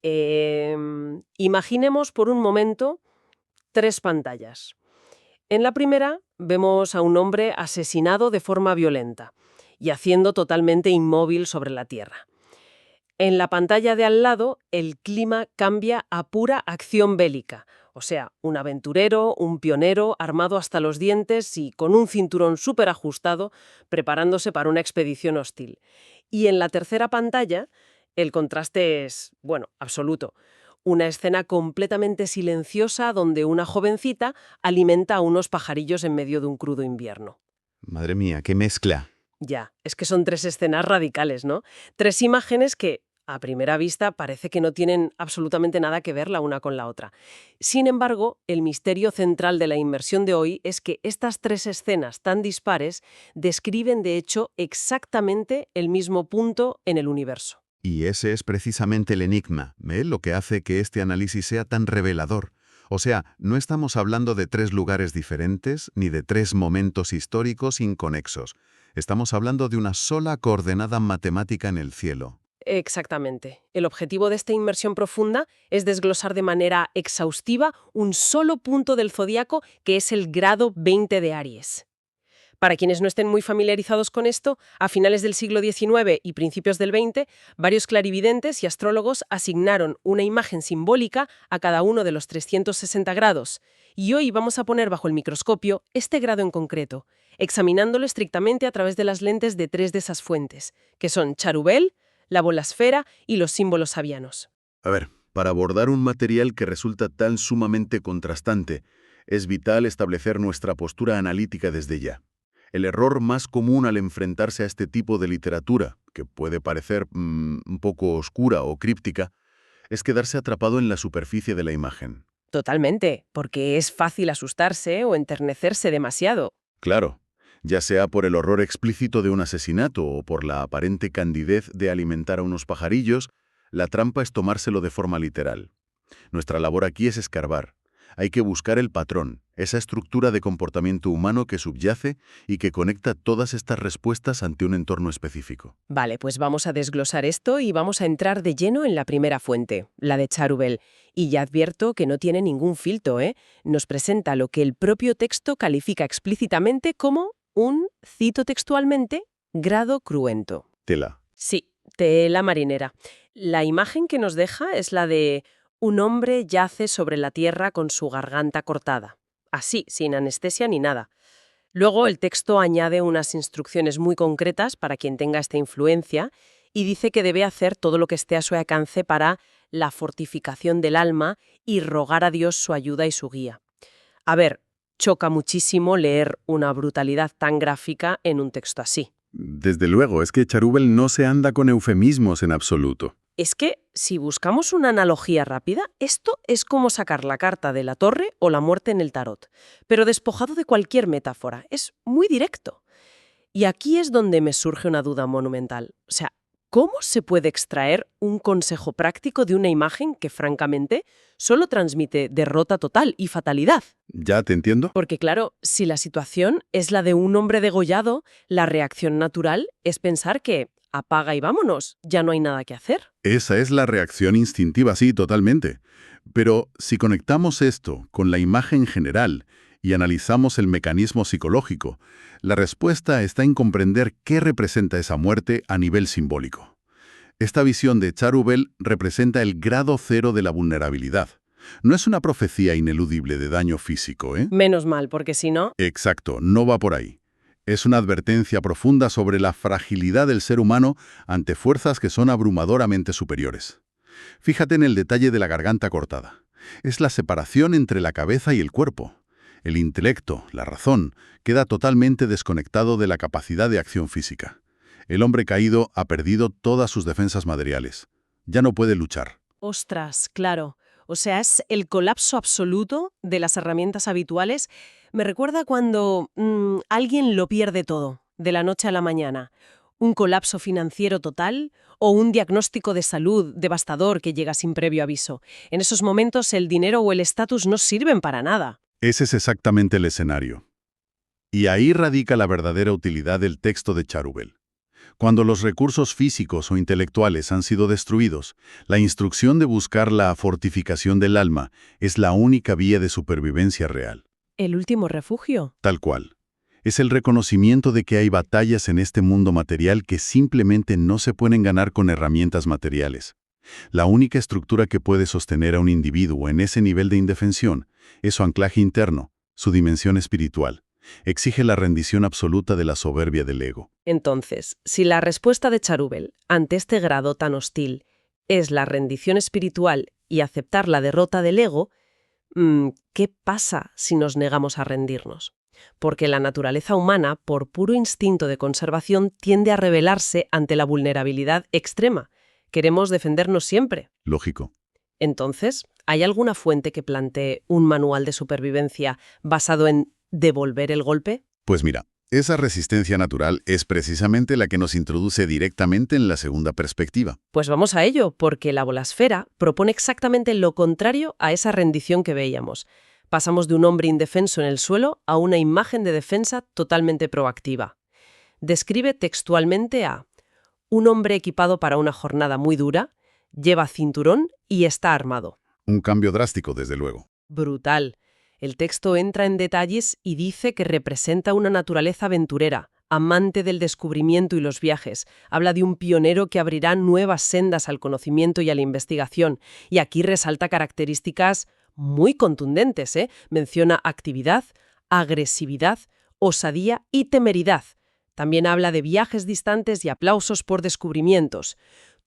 Imaginemos por un momento tres pantallas. En la primera vemos a un hombre asesinado de forma violenta, yaciendo totalmente inmóvil sobre la tierra. En la pantalla de al lado, el clima cambia a pura acción bélica, o sea, un aventurero, un pionero, armado hasta los dientes y con un cinturón súper ajustado, preparándose para una expedición hostil. Y en la tercera pantalla, el contraste es, bueno, absoluto. Una escena completamente silenciosa donde una jovencita alimenta a unos pajarillos en medio de un crudo invierno. Madre mía, qué mezcla. Ya, es que son tres escenas radicales, ¿no? Tres imágenes que, a primera vista, parece que no tienen absolutamente nada que ver la una con la otra. Sin embargo, el misterio central de la inmersión de hoy es que estas tres escenas tan dispares describen, de hecho, exactamente el mismo punto en el universo. Y ese es precisamente el enigma, lo que hace que este análisis sea tan revelador. O sea, no estamos hablando de tres lugares diferentes ni de tres momentos históricos inconexos. Estamos hablando de una sola coordenada matemática en el cielo. Exactamente. El objetivo de esta inmersión profunda es desglosar de manera exhaustiva un solo punto del zodiaco que es el grado 20 de Aries. Para quienes no estén muy familiarizados con esto, a finales del siglo XIX y principios del XX, varios clarividentes y astrólogos asignaron una imagen simbólica a cada uno de los 360 grados. Y hoy vamos a poner bajo el microscopio este grado en concreto, examinándolo estrictamente a través de las lentes de tres de esas fuentes, que son Charubel, la bolasfera y los símbolos sabianos. A ver, para abordar un material que resulta tan sumamente contrastante, es vital establecer nuestra postura analítica desde ya. El error más común al enfrentarse a este tipo de literatura, que puede parecer un poco oscura o críptica, es quedarse atrapado en la superficie de la imagen. Totalmente, porque es fácil asustarse o enternecerse demasiado. Claro, ya sea por el horror explícito de un asesinato o por la aparente candidez de alimentar a unos pajarillos, la trampa es tomárselo de forma literal. Nuestra labor aquí es escarbar. Hay que buscar el patrón, esa estructura de comportamiento humano que subyace y que conecta todas estas respuestas ante un entorno específico. Vale, pues vamos a desglosar esto y vamos a entrar de lleno en la primera fuente, la de Charubel. Y ya advierto que no tiene ningún filtro, ¿eh? Nos presenta lo que el propio texto califica explícitamente como un, cito textualmente, grado cruento. Tela. Sí, tela marinera. La imagen que nos deja es la de un hombre yace sobre la tierra con su garganta cortada. Así, sin anestesia ni nada. Luego el texto añade unas instrucciones muy concretas para quien tenga esta influencia y dice que debe hacer todo lo que esté a su alcance para la fortificación del alma y rogar a Dios su ayuda y su guía. A ver, choca muchísimo leer una brutalidad tan gráfica en un texto así. Desde luego, es que Charubel no se anda con eufemismos en absoluto. Es que, si buscamos una analogía rápida, esto es como sacar la carta de la torre o la muerte en el tarot, pero despojado de cualquier metáfora. Es muy directo. Y aquí es donde me surge una duda monumental. O sea, ¿cómo se puede extraer un consejo práctico de una imagen que, francamente, solo transmite derrota total y fatalidad? ¿Ya te entiendo? Porque, claro, si la situación es la de un hombre degollado, la reacción natural es pensar que apaga y vámonos, ya no hay nada que hacer. Esa es la reacción instintiva, sí, totalmente. Pero si conectamos esto con la imagen general y analizamos el mecanismo psicológico, la respuesta está en comprender qué representa esa muerte a nivel simbólico. Esta visión de Charubel representa el grado cero de la vulnerabilidad. No es una profecía ineludible de daño físico, ¿eh? Menos mal, porque si no... Exacto, no va por ahí. Es una advertencia profunda sobre la fragilidad del ser humano ante fuerzas que son abrumadoramente superiores. Fíjate en el detalle de la garganta cortada. Es la separación entre la cabeza y el cuerpo. El intelecto, la razón, queda totalmente desconectado de la capacidad de acción física. El hombre caído ha perdido todas sus defensas materiales. Ya no puede luchar. Ostras, claro. O sea, es el colapso absoluto de las herramientas habituales. Me recuerda cuando alguien lo pierde todo, de la noche a la mañana. Un colapso financiero total o un diagnóstico de salud devastador que llega sin previo aviso. En esos momentos el dinero o el estatus no sirven para nada. Ese es exactamente el escenario. Y ahí radica la verdadera utilidad del texto de Charubel. Cuando los recursos físicos o intelectuales han sido destruidos, la instrucción de buscar la fortificación del alma es la única vía de supervivencia real. ¿El último refugio? Tal cual. Es el reconocimiento de que hay batallas en este mundo material que simplemente no se pueden ganar con herramientas materiales. La única estructura que puede sostener a un individuo en ese nivel de indefensión es su anclaje interno, su dimensión espiritual. Exige la rendición absoluta de la soberbia del ego. Entonces, si la respuesta de Cherubel ante este grado tan hostil es la rendición espiritual y aceptar la derrota del ego, ¿qué pasa si nos negamos a rendirnos? Porque la naturaleza humana, por puro instinto de conservación, tiende a rebelarse ante la vulnerabilidad extrema. Queremos defendernos siempre. Lógico. Entonces, ¿hay alguna fuente que plantee un manual de supervivencia basado en devolver el golpe? Pues mira, esa resistencia natural es precisamente la que nos introduce directamente en la segunda perspectiva. Pues vamos a ello, porque la bolasfera propone exactamente lo contrario a esa rendición que veíamos. Pasamos de un hombre indefenso en el suelo a una imagen de defensa totalmente proactiva. Describe textualmente a un hombre equipado para una jornada muy dura, lleva cinturón y está armado. Un cambio drástico, desde luego. Brutal. El texto entra en detalles y dice que representa una naturaleza aventurera, amante del descubrimiento y los viajes. Habla de un pionero que abrirá nuevas sendas al conocimiento y a la investigación. Y aquí resalta características muy contundentes, Menciona actividad, agresividad, osadía y temeridad. También habla de viajes distantes y aplausos por descubrimientos.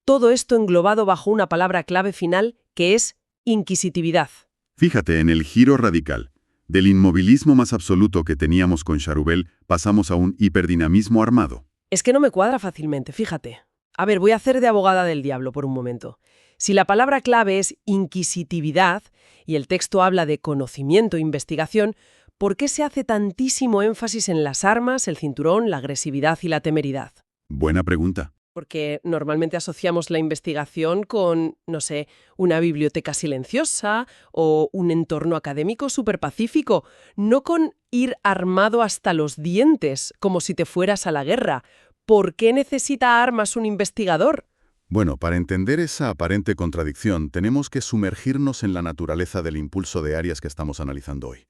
Todo esto englobado bajo una palabra clave final que es inquisitividad. Fíjate en el giro radical. Del inmovilismo más absoluto que teníamos con Cherubel, pasamos a un hiperdinamismo armado. Es que no me cuadra fácilmente, fíjate. A ver, voy a hacer de abogada del diablo por un momento. Si la palabra clave es inquisitividad y el texto habla de conocimiento e investigación, ¿por qué se hace tantísimo énfasis en las armas, el cinturón, la agresividad y la temeridad? Buena pregunta. Porque normalmente asociamos la investigación con, no sé, una biblioteca silenciosa o un entorno académico súper pacífico, no con ir armado hasta los dientes, como si te fueras a la guerra. ¿Por qué necesita armas un investigador? Bueno, para entender esa aparente contradicción, tenemos que sumergirnos en la naturaleza del impulso de Aries que estamos analizando hoy.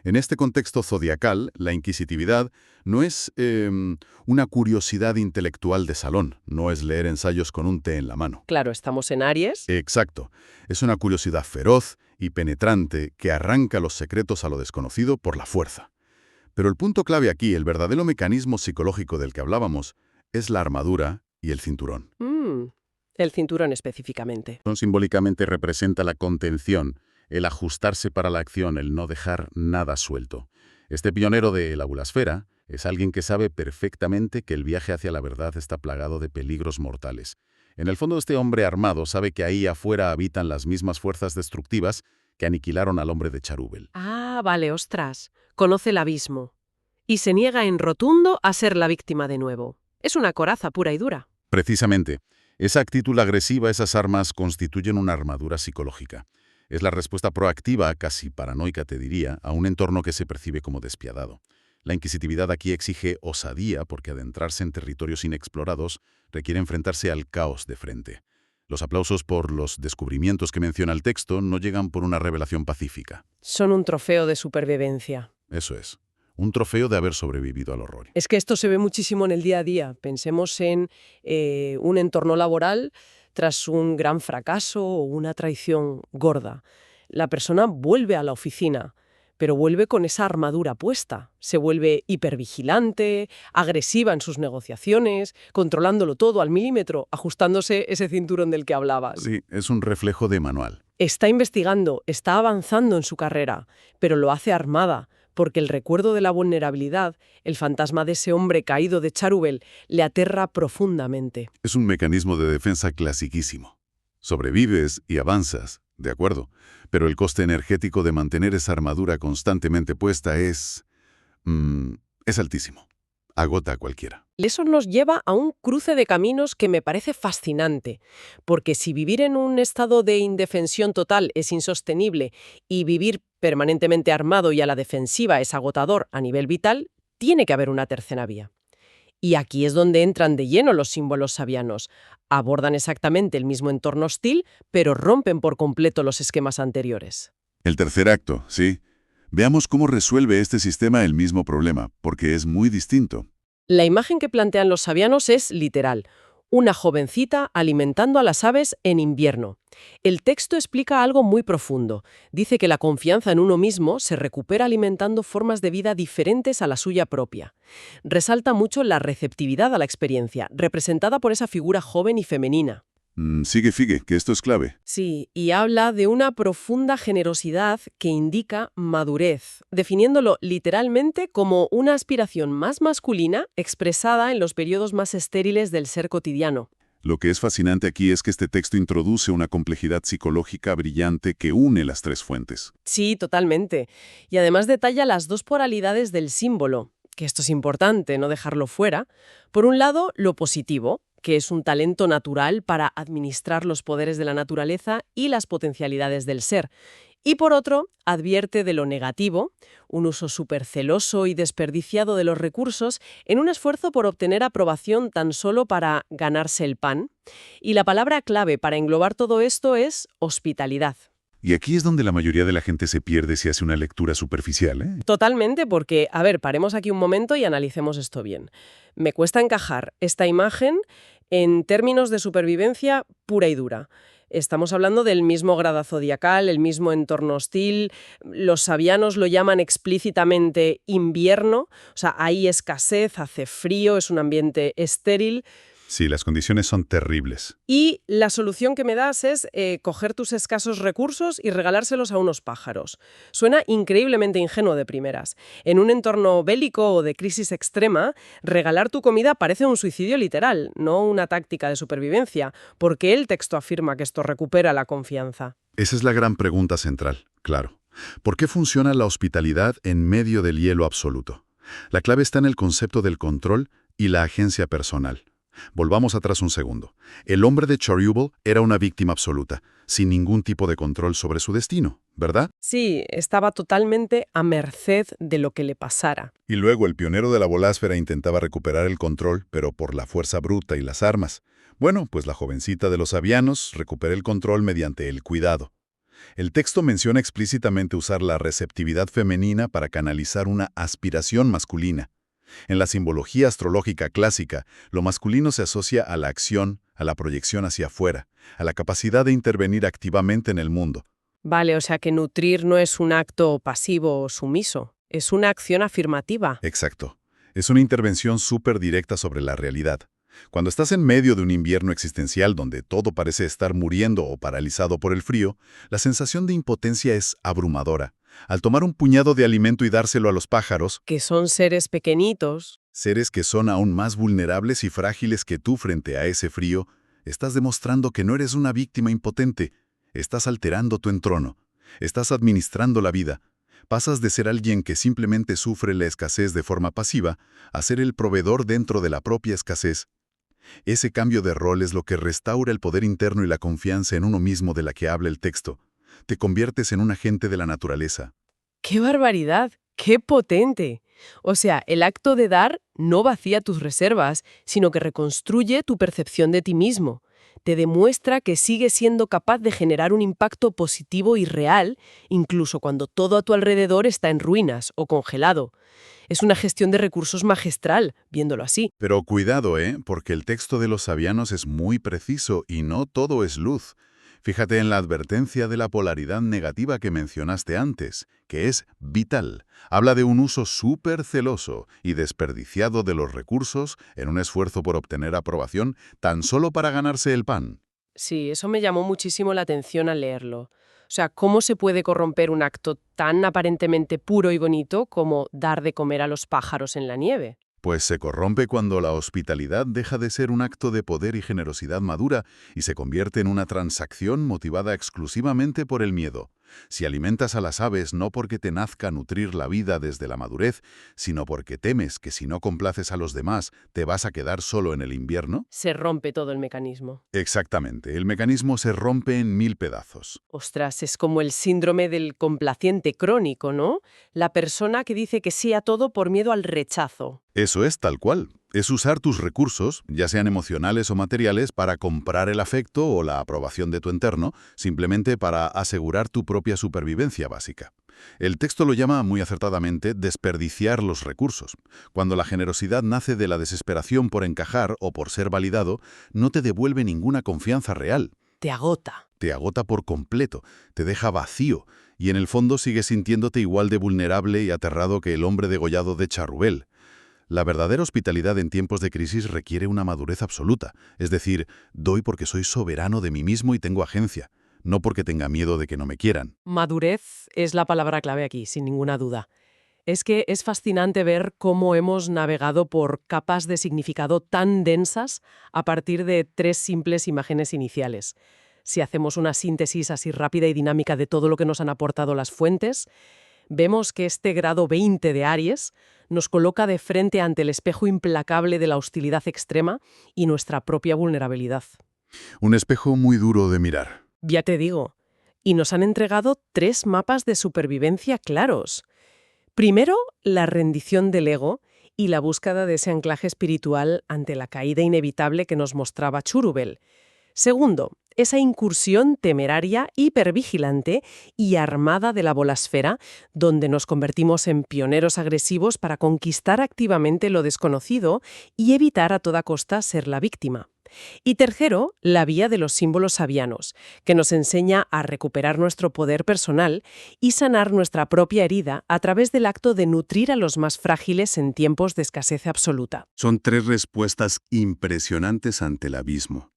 En este contexto zodiacal, la inquisitividad no es una curiosidad intelectual de salón, no es leer ensayos con un té en la mano. Claro, estamos en Aries. Exacto. Es una curiosidad feroz y penetrante que arranca los secretos a lo desconocido por la fuerza. Pero el punto clave aquí, el verdadero mecanismo psicológico del que hablábamos, es la armadura y el cinturón. El cinturón específicamente. Simbólicamente representa la contención, el ajustarse para la acción, el no dejar nada suelto. Este pionero de la bulasfera es alguien que sabe perfectamente que el viaje hacia la verdad está plagado de peligros mortales. En el fondo, este hombre armado sabe que ahí afuera habitan las mismas fuerzas destructivas que aniquilaron al hombre de Cherubel. Ah, vale, ostras. Conoce el abismo. Y se niega en rotundo a ser la víctima de nuevo. Es una coraza pura y dura. Precisamente, esa actitud agresiva, esas armas, constituyen una armadura psicológica. Es la respuesta proactiva, casi paranoica te diría, a un entorno que se percibe como despiadado. La inquisitividad aquí exige osadía porque adentrarse en territorios inexplorados requiere enfrentarse al caos de frente. Los aplausos por los descubrimientos que menciona el texto no llegan por una revelación pacífica. Son un trofeo de supervivencia. Eso es. Un trofeo de haber sobrevivido al horror. Es que esto se ve muchísimo en el día a día. Pensemos en un entorno laboral tras un gran fracaso o una traición gorda. La persona vuelve a la oficina, pero vuelve con esa armadura puesta. Se vuelve hipervigilante, agresiva en sus negociaciones, controlándolo todo al milímetro, ajustándose ese cinturón del que hablabas. Sí, es un reflejo de manual. Está investigando, está avanzando en su carrera, pero lo hace armada, porque el recuerdo de la vulnerabilidad, el fantasma de ese hombre caído de Cherubel, le aterra profundamente. Es un mecanismo de defensa clasiquísimo. Sobrevives y avanzas, de acuerdo, pero el coste energético de mantener esa armadura constantemente puesta es altísimo. Agota a cualquiera. Eso nos lleva a un cruce de caminos que me parece fascinante, porque si vivir en un estado de indefensión total es insostenible y vivir permanentemente armado y a la defensiva es agotador a nivel vital, tiene que haber una tercera vía. Y aquí es donde entran de lleno los símbolos sabianos. Abordan exactamente el mismo entorno hostil, pero rompen por completo los esquemas anteriores. El tercer acto, sí. Veamos cómo resuelve este sistema el mismo problema, porque es muy distinto. La imagen que plantean los sabianos es literal. Una jovencita alimentando a las aves en invierno. El texto explica algo muy profundo. Dice que la confianza en uno mismo se recupera alimentando formas de vida diferentes a la suya propia. Resalta mucho la receptividad a la experiencia, representada por esa figura joven y femenina. Sigue, que esto es clave. Sí, y habla de una profunda generosidad que indica madurez, definiéndolo literalmente como una aspiración más masculina expresada en los periodos más estériles del ser cotidiano. Lo que es fascinante aquí es que este texto introduce una complejidad psicológica brillante que une las tres fuentes. Sí, totalmente. Y además detalla las dos polaridades del símbolo, que esto es importante, no dejarlo fuera. Por un lado, lo positivo, que es un talento natural para administrar los poderes de la naturaleza y las potencialidades del ser. Y por otro, advierte de lo negativo, un uso superceloso y desperdiciado de los recursos en un esfuerzo por obtener aprobación tan solo para ganarse el pan. Y la palabra clave para englobar todo esto es hospitalidad. Y aquí es donde la mayoría de la gente se pierde si hace una lectura superficial, ¿eh? Totalmente, porque, a ver, paremos aquí un momento y analicemos esto bien. Me cuesta encajar esta imagen en términos de supervivencia pura y dura. Estamos hablando del mismo grado zodiacal, el mismo entorno hostil. Los sabianos lo llaman explícitamente invierno, o sea, hay escasez, hace frío, es un ambiente estéril. Sí, las condiciones son terribles. Y la solución que me das es coger tus escasos recursos y regalárselos a unos pájaros. Suena increíblemente ingenuo de primeras. En un entorno bélico o de crisis extrema, regalar tu comida parece un suicidio literal, no una táctica de supervivencia, porque el texto afirma que esto recupera la confianza. Esa es la gran pregunta central, claro. ¿Por qué funciona la hospitalidad en medio del hielo absoluto? La clave está en el concepto del control y la agencia personal. Volvamos atrás un segundo. El hombre de Chernobyl era una víctima absoluta, sin ningún tipo de control sobre su destino, ¿verdad? Sí, estaba totalmente a merced de lo que le pasara. Y luego el pionero de la bolásfera intentaba recuperar el control, pero por la fuerza bruta y las armas. Bueno, pues la jovencita de los sabianos recupera el control mediante el cuidado. El texto menciona explícitamente usar la receptividad femenina para canalizar una aspiración masculina. En la simbología astrológica clásica, lo masculino se asocia a la acción, a la proyección hacia afuera, a la capacidad de intervenir activamente en el mundo. Vale, o sea que nutrir no es un acto pasivo o sumiso, es una acción afirmativa. Exacto. Es una intervención súper directa sobre la realidad. Cuando estás en medio de un invierno existencial donde todo parece estar muriendo o paralizado por el frío, la sensación de impotencia es abrumadora. Al tomar un puñado de alimento y dárselo a los pájaros, Que son seres pequeñitos. seres que son aún más vulnerables y frágiles que tú frente a ese frío, estás demostrando que no eres una víctima impotente. Estás alterando tu entrono. Estás administrando la vida. Pasas de ser alguien que simplemente sufre la escasez de forma pasiva a ser el proveedor dentro de la propia escasez. Ese cambio de rol es lo que restaura el poder interno y la confianza en uno mismo de la que habla el texto. Te conviertes en un agente de la naturaleza. ¡Qué barbaridad! ¡Qué potente! O sea, el acto de dar no vacía tus reservas, sino que reconstruye tu percepción de ti mismo. Te demuestra que sigues siendo capaz de generar un impacto positivo y real, incluso cuando todo a tu alrededor está en ruinas o congelado. Es una gestión de recursos magistral, viéndolo así. Pero cuidado, porque el texto de los sabianos es muy preciso y no todo es luz. Fíjate en la advertencia de la polaridad negativa que mencionaste antes, que es vital. Habla de un uso súper celoso y desperdiciado de los recursos en un esfuerzo por obtener aprobación tan solo para ganarse el pan. Sí, eso me llamó muchísimo la atención al leerlo. O sea, ¿cómo se puede corromper un acto tan aparentemente puro y bonito como dar de comer a los pájaros en la nieve? Pues se corrompe cuando la hospitalidad deja de ser un acto de poder y generosidad madura y se convierte en una transacción motivada exclusivamente por el miedo. Si alimentas a las aves no porque te nazca nutrir la vida desde la madurez, sino porque temes que si no complaces a los demás te vas a quedar solo en el invierno. Se rompe todo el mecanismo. Exactamente, el mecanismo se rompe en 1000 pedazos. Ostras, es como el síndrome del complaciente crónico, ¿no? La persona que dice que sí a todo por miedo al rechazo. Eso es tal cual. Es usar tus recursos, ya sean emocionales o materiales, para comprar el afecto o la aprobación de tu entorno, simplemente para asegurar tu propia supervivencia básica. El texto lo llama muy acertadamente desperdiciar los recursos. Cuando la generosidad nace de la desesperación por encajar o por ser validado, no te devuelve ninguna confianza real. Te agota. Te agota por completo, te deja vacío, y en el fondo sigues sintiéndote igual de vulnerable y aterrado que el hombre degollado de Charrubel. La verdadera hospitalidad en tiempos de crisis requiere una madurez absoluta, es decir, doy porque soy soberano de mí mismo y tengo agencia, no porque tenga miedo de que no me quieran. Madurez es la palabra clave aquí, sin ninguna duda. Es que es fascinante ver cómo hemos navegado por capas de significado tan densas a partir de 3 simples imágenes iniciales. Si hacemos una síntesis así rápida y dinámica de todo lo que nos han aportado las fuentes, vemos que este grado 20 de Aries nos coloca de frente ante el espejo implacable de la hostilidad extrema y nuestra propia vulnerabilidad. Un espejo muy duro de mirar. Ya te digo, y nos han entregado 3 mapas de supervivencia claros. Primero, la rendición del ego y la búsqueda de ese anclaje espiritual ante la caída inevitable que nos mostraba Churubel. Segundo, esa incursión temeraria, hipervigilante y armada de la bolasfera, donde nos convertimos en pioneros agresivos para conquistar activamente lo desconocido y evitar a toda costa ser la víctima. Y tercero, la vía de los símbolos sabianos, que nos enseña a recuperar nuestro poder personal y sanar nuestra propia herida a través del acto de nutrir a los más frágiles en tiempos de escasez absoluta. Son 3 respuestas impresionantes ante el abismo.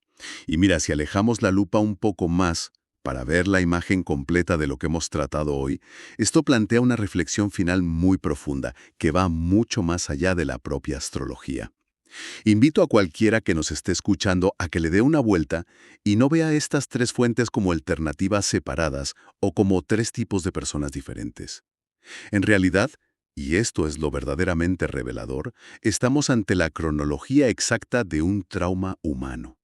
Y mira, si alejamos la lupa un poco más para ver la imagen completa de lo que hemos tratado hoy, esto plantea una reflexión final muy profunda, que va mucho más allá de la propia astrología. Invito a cualquiera que nos esté escuchando a que le dé una vuelta y no vea estas 3 fuentes como alternativas separadas o como 3 tipos de personas diferentes. En realidad, y esto es lo verdaderamente revelador, estamos ante la cronología exacta de un trauma humano.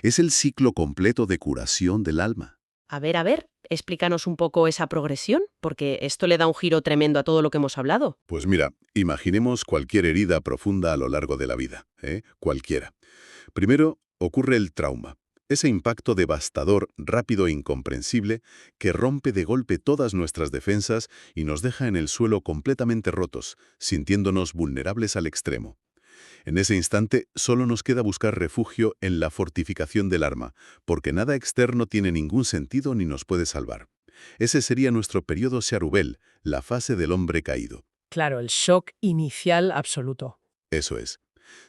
Es el ciclo completo de curación del alma. A ver, explícanos un poco esa progresión, porque esto le da un giro tremendo a todo lo que hemos hablado. Pues mira, imaginemos cualquier herida profunda a lo largo de la vida, cualquiera. Primero ocurre el trauma, ese impacto devastador, rápido e incomprensible que rompe de golpe todas nuestras defensas y nos deja en el suelo completamente rotos, sintiéndonos vulnerables al extremo. En ese instante, solo nos queda buscar refugio en la fortificación del alma, porque nada externo tiene ningún sentido ni nos puede salvar. Ese sería nuestro periodo Charrubel, la fase del hombre caído. Claro, el shock inicial absoluto. Eso es.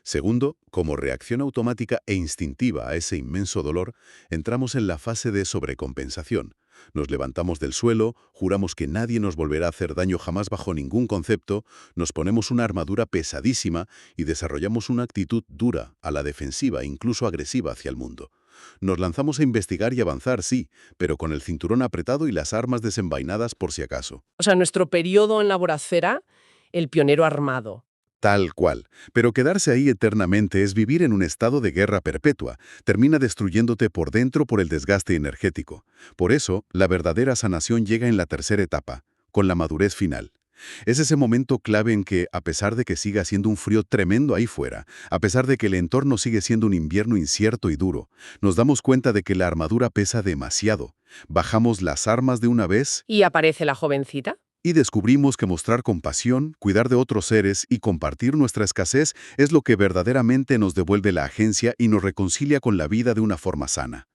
Segundo, como reacción automática e instintiva a ese inmenso dolor, entramos en la fase de sobrecompensación. Nos levantamos del suelo, juramos que nadie nos volverá a hacer daño jamás bajo ningún concepto, nos ponemos una armadura pesadísima y desarrollamos una actitud dura, a la defensiva e incluso agresiva hacia el mundo. Nos lanzamos a investigar y avanzar, sí, pero con el cinturón apretado y las armas desenvainadas por si acaso. O sea, nuestro periodo en la vorazfera, el pionero armado. Tal cual. Pero quedarse ahí eternamente es vivir en un estado de guerra perpetua. Termina destruyéndote por dentro por el desgaste energético. Por eso, la verdadera sanación llega en la tercera etapa, con la madurez final. Es ese momento clave en que, a pesar de que siga haciendo un frío tremendo ahí fuera, a pesar de que el entorno sigue siendo un invierno incierto y duro, nos damos cuenta de que la armadura pesa demasiado. Bajamos las armas de una vez ¿Y aparece la jovencita? y descubrimos que mostrar compasión, cuidar de otros seres y compartir nuestra escasez es lo que verdaderamente nos devuelve la agencia y nos reconcilia con la vida de una forma sana.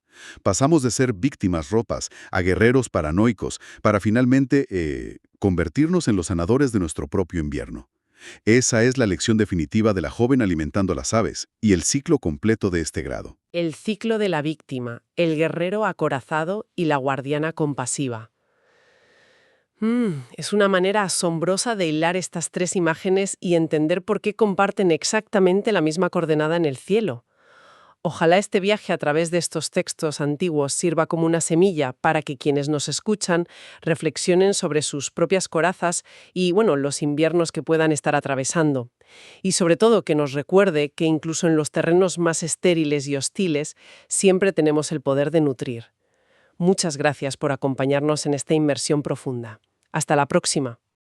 Pasamos de ser víctimas ropas a guerreros paranoicos para finalmente convertirnos en los sanadores de nuestro propio invierno. Esa es la lección definitiva de la joven alimentando a las aves y el ciclo completo de este grado. El ciclo de la víctima, el guerrero acorazado y la guardiana compasiva. Es una manera asombrosa de hilar estas 3 imágenes y entender por qué comparten exactamente la misma coordenada en el cielo. Ojalá este viaje a través de estos textos antiguos sirva como una semilla para que quienes nos escuchan reflexionen sobre sus propias corazas y, los inviernos que puedan estar atravesando. Y sobre todo que nos recuerde que incluso en los terrenos más estériles y hostiles siempre tenemos el poder de nutrir. Muchas gracias por acompañarnos en esta inmersión profunda. Hasta la próxima.